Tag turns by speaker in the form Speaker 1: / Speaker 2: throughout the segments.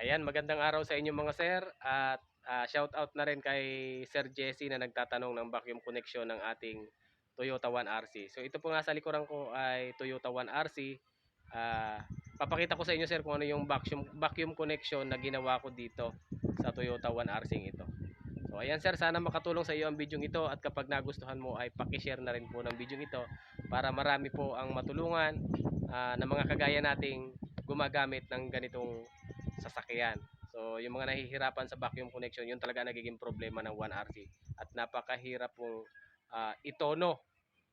Speaker 1: Ayan, magandang araw sa inyo mga sir at shout out na rin kay Sir Jesse na nagtatanong ng vacuum connection ng ating Toyota 1RC. So ito po nga sa likuran ko ay Toyota 1RC. Ah, Papakita ko sa inyo sir kung ano yung vacuum connection na ginawa ko dito sa Toyota 1RC ito. So ayan sir, sana makatulong sa iyo ang video ito at kapag nagustuhan mo ay paki-share na rin po ng video ito para marami po ang matulungan na mga kagaya nating gumagamit ng ganitong sasakyan. So yung mga nahihirapan sa vacuum connection, yun talaga nagiging problema ng 1RC at napakahirap pong itono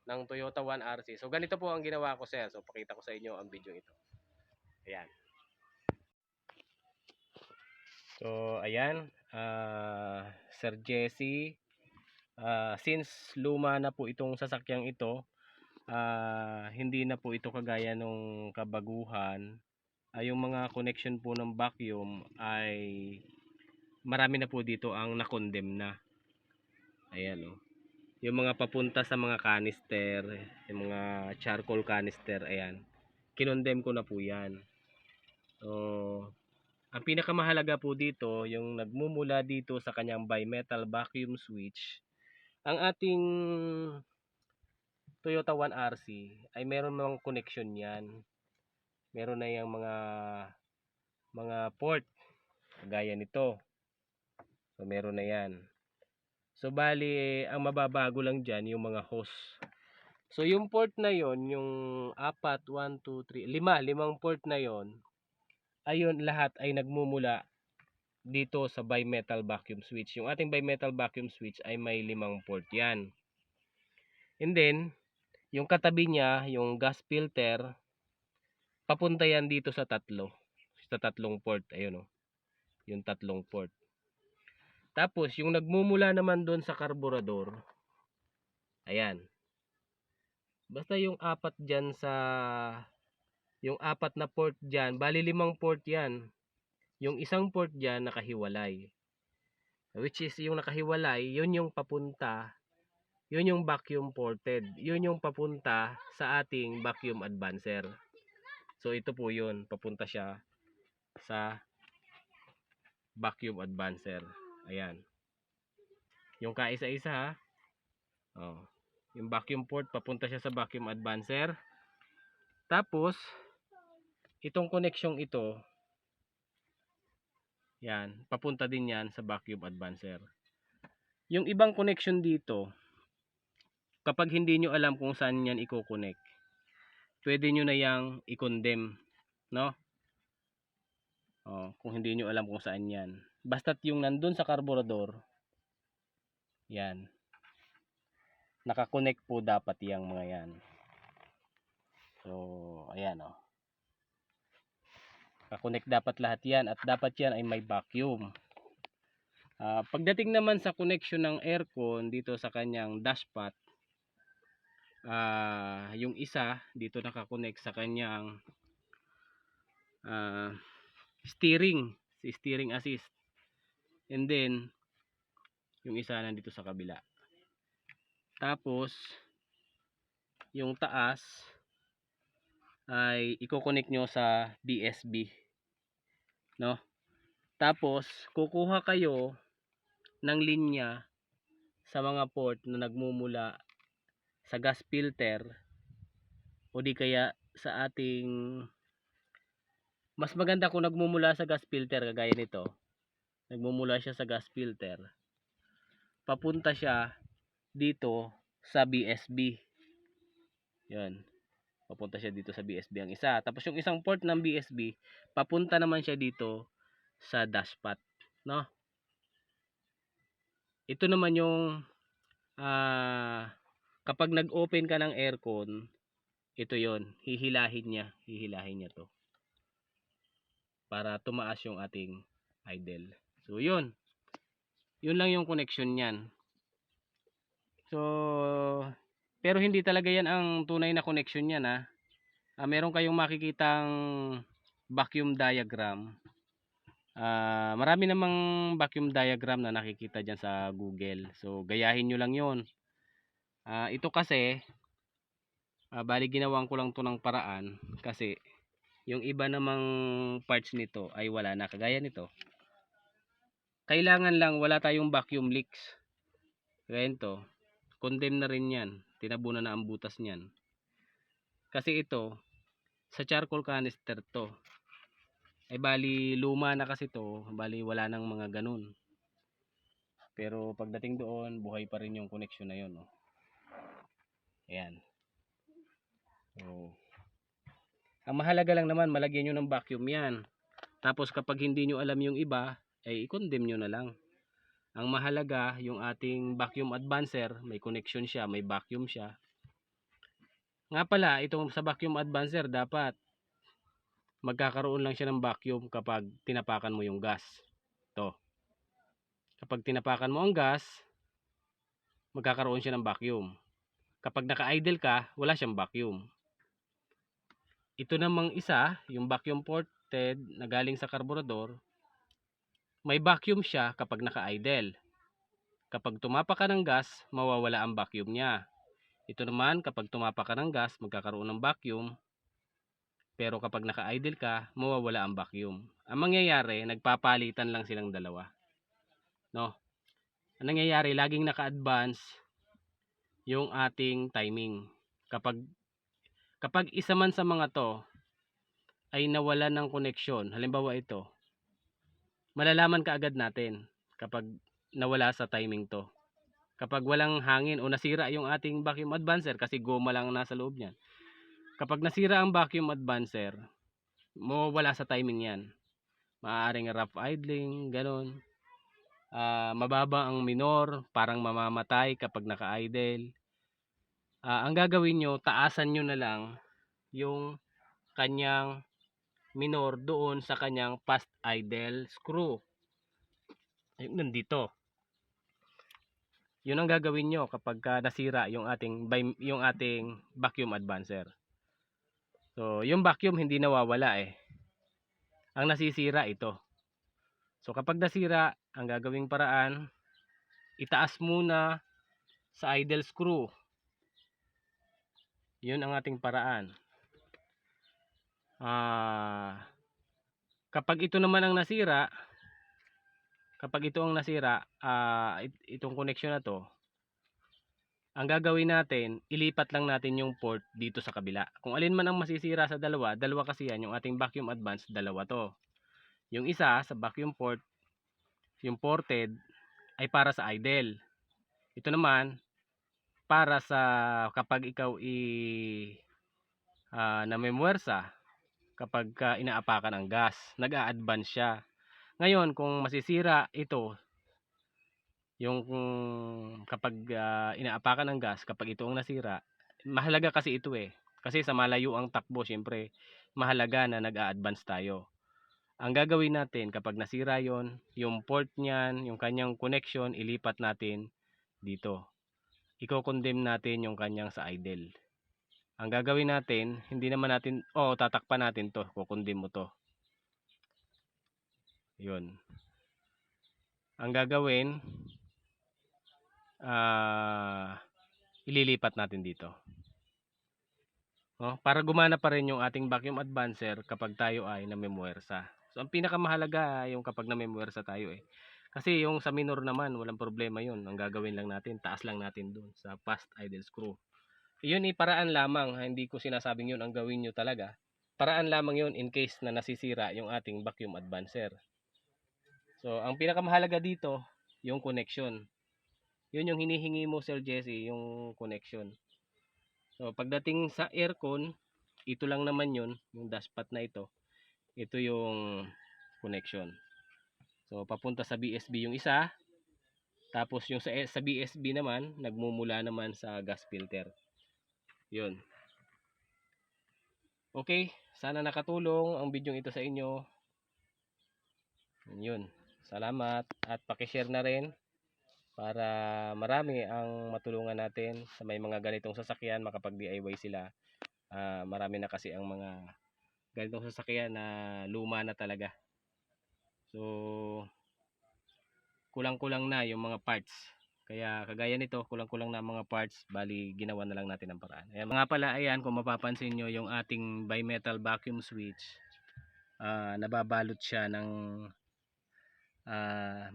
Speaker 1: ng Toyota 1RC. So ganito po ang ginawa ko sir. So pakita ko sa inyo ang video ito. Ayan. So ayan, Sir Jesse, since luma na po itong sasakyang ito, hindi na po ito kagaya nung kabaguhan. Yung mga connection po ng vacuum ay marami na po dito ang na-condemn na. Ayan oh. Yung mga papunta sa mga canister, yung mga charcoal canister, ayan. Kinondemn ko na po yan. So, ang pinakamahalaga po dito, yung nagmumula dito sa kanyang bimetal vacuum switch, ang ating Toyota 1RC ay meron mga connection yan. Meron na yung mga port gaya nito. So meron na yan. So bali ang mababago lang diyan yung mga hose. So yung port na yon, yung apat, 1 2 3, limang port na yon, ayun lahat ay nagmumula dito sa bimetal vacuum switch. Yung ating bimetal vacuum switch ay may limang port yan. And then yung katabi niya, yung gas filter, papunta yan dito sa tatlong port. Ayun oh, yung tatlong port. Tapos yung nagmumula naman doon sa karburador, ayan. Basta yung apat dyan yung apat na port dyan, bali limang port yan. Yung isang port dyan nakahiwalay. Which is yung nakahiwalay, yun yung papunta, yun yung vacuum ported. Yun yung papunta sa ating vacuum advancer. So ito po yun, papunta siya sa vacuum advancer. Ayan. Yung kaisa-isa ha. Oh. Yung vacuum port papunta siya sa vacuum advancer. Tapos itong connection ito, yan, papunta din yan sa vacuum advancer. Yung ibang connection dito, kapag hindi nyo alam kung saan yan i-connect, pwede nyo na yang i-condemn, no? Kung hindi nyo alam kung saan yan. Basta't yung nandun sa carburetor, yan, nakakonect po dapat yung mga yan. So, ayan o. Nakakonect dapat lahat yan at dapat yan ay may vacuum. Pagdating naman sa connection ng aircon dito sa kanyang dashpot, yung isa dito nakakonect sa kanyang steering assist, and then yung isa nandito sa kabila. Tapos yung taas ay i-connect nyo sa BSB, no? Tapos kukuha kayo ng linya sa mga port na nagmumula sa gas filter o di kaya sa ating, mas maganda kung nagmumula sa gas filter kagaya nito. Nagmumula siya sa gas filter, papunta siya dito sa BSB. Yan, papunta siya dito sa BSB ang isa. Tapos yung isang port ng BSB, papunta naman siya dito sa dashpot, no? Ito naman yung kapag nag-open ka ng aircon, ito yon, hihilahin niya to para tumaas yung ating idle. So yun lang yung connection niyan. So pero hindi talaga yan ang tunay na connection niyan ha. Meron kayong makikitang vacuum diagram. Marami namang vacuum diagram na nakikita dyan sa Google. So gayahin nyo lang yun. Ito kasi bali ginawan ko lang to ng paraan kasi yung iba namang parts nito ay wala na, kagaya nito. Kailangan lang wala tayong vacuum leaks. Kaya ito, condemn na rin yan, tinabunan na ang butas niyan. Kasi ito, sa charcoal canister to, ay bali luma na kasi to, bali wala nang mga ganun. Pero pagdating doon, buhay pa rin yung connection na yun. Oh. Ayan. So, ang mahalaga lang naman, malagyan nyo ng vacuum yan. Tapos kapag hindi nyo alam yung iba, ay i-condemn nyo na lang. Ang mahalaga, yung ating vacuum advancer, may connection siya, may vacuum siya. Nga pala, itong sa vacuum advancer, dapat magkakaroon lang siya ng vacuum kapag tinapakan mo yung gas. Ito. Kapag tinapakan mo ang gas, magkakaroon siya ng vacuum. Kapag naka-idle ka, wala siyang vacuum. Ito namang isa, yung vacuum ported na galing sa karburador, may vacuum siya kapag naka-idle. Kapag tumapa ka ng gas, mawawala ang vacuum niya. Ito naman, kapag tumapa ka ng gas, magkakaroon ng vacuum. Pero kapag naka-idle ka, mawawala ang vacuum. Ang mangyayari, nagpapalitan lang silang dalawa. No? Ang nangyayari, laging naka-advance yung ating timing. Kapag isa man sa mga to ay nawala ng koneksyon, halimbawa ito, malalaman kaagad natin kapag nawala sa timing to. Kapag walang hangin o nasira yung ating vacuum advancer kasi goma lang nasa loob niyan. Kapag nasira ang vacuum advancer, mawawala sa timing yan. Maaaring rough idling, ganun. Mababa ang minor, parang mamamatay kapag naka-idle. Ang gagawin nyo, taasan nyo na lang yung kanyang minor doon sa kanyang fast idle screw. Ayun, nandito. Yun ang gagawin nyo kapag nasira yung ating vacuum advancer. So, yung vacuum hindi nawawala eh. Ang nasisira ito. So, kapag nasira, ang gagawing paraan, itaas muna sa idle screw. Yun ang ating paraan. Kapag ito naman ang nasira, itong connection na to, ang gagawin natin, ilipat lang natin yung port dito sa kabila. Kung alin man ang masisira sa dalawa kasi yan, yung ating vacuum advance, dalawa to. Yung isa sa vacuum port, yung ported, ay para sa idle. Ito naman, para sa kapag ikaw namemwersa, kapag inaapakan ang gas, nag-a-advance siya. Ngayon, kung masisira ito, yung kapag inaapakan ng gas, kapag ito ang nasira, mahalaga kasi ito eh. Kasi sa malayo ang takbo, syempre, mahalaga na nag-a-advance tayo. Ang gagawin natin, kapag nasira yon, yung port niyan, yung kanyang connection, ilipat natin dito. Iko-condemn natin yung kanyang sa idle. Ang gagawin natin, hindi naman natin, tatakpan natin to, kukondem mo to. Yun. Ang gagawin, ililipat natin dito. Para gumana pa rin yung ating vacuum advancer kapag tayo ay namemwersa. So, ang pinakamahalaga yung kapag namemwersa tayo eh. Kasi yung sa minor naman, walang problema yun. Ang gagawin lang natin, taas lang natin dun sa fast idle screw. Yun paraan lamang, hindi ko sinasabing yun ang gawin nyo talaga. Paraan lamang yun in case na nasisira yung ating vacuum advancer. So, ang pinakamahalaga dito, yung connection. Yun yung hinihingi mo, Sir Jesse, yung connection. So, pagdating sa aircon, ito lang naman yun, yung dashpot na ito. Ito yung connection. So, papunta sa BSB yung isa. Tapos yung sa BSB naman, nagmumula naman sa gas filter. Yun. Okay, sana nakatulong ang video ito sa inyo. Yun. Salamat at paki-share na rin para marami ang matulungan natin sa may mga ganitong sasakyan, makapag-DIY sila. Marami na kasi ang mga ganitong sasakyan na luma na talaga. So, kulang-kulang na yung mga parts. Kaya kagaya nito, kulang-kulang na ang mga parts, bali ginawa na lang natin ang paraan. Ayan, mga pala, ayan, kung mapapansin nyo yung ating bimetal vacuum switch, nababalot siya ng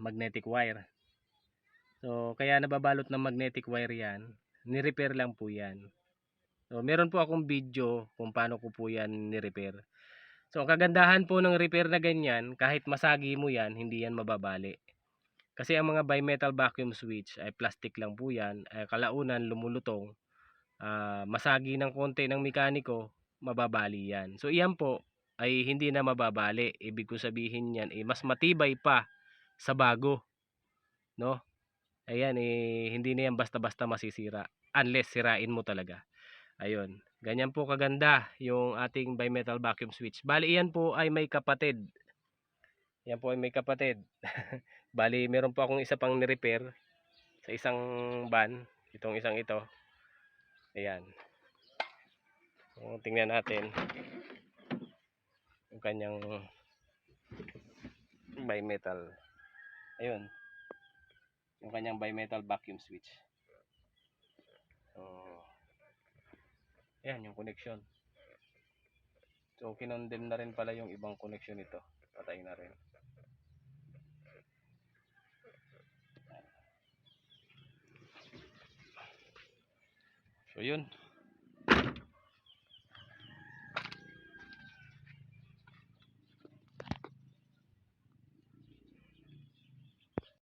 Speaker 1: magnetic wire. So kaya nababalot ng magnetic wire yan, ni-repair lang po yan. So meron po akong video kung paano ko po yan ni-repair. So ang kagandahan po ng repair na ganyan, kahit masagi mo yan, hindi yan mababali. Kasi ang mga bimetal vacuum switch ay plastic lang po yan, kalaunan lumulutong, masagi ng konti ng mekaniko, mababali yan. So iyan po ay hindi na mababali. Ibig ko sabihin yan, mas matibay pa sa bago, no? Ayan, hindi na yan basta-basta masisira unless sirain mo talaga. Ayun, ganyan po kaganda yung ating bimetal vacuum switch. Bali iyan po ay may kapatid. Yan po ay may kapatid. Bali meron po akong isa pang ni-repair sa isang van, itong isang ito. Ayan. So, tingnan natin yung kanyang bimetal. Ayun. Yung kanyang bimetal vacuum switch. So, ayan yung connection. So, kinondem na rin pala yung ibang connection nito. Patay na rin. So, yun.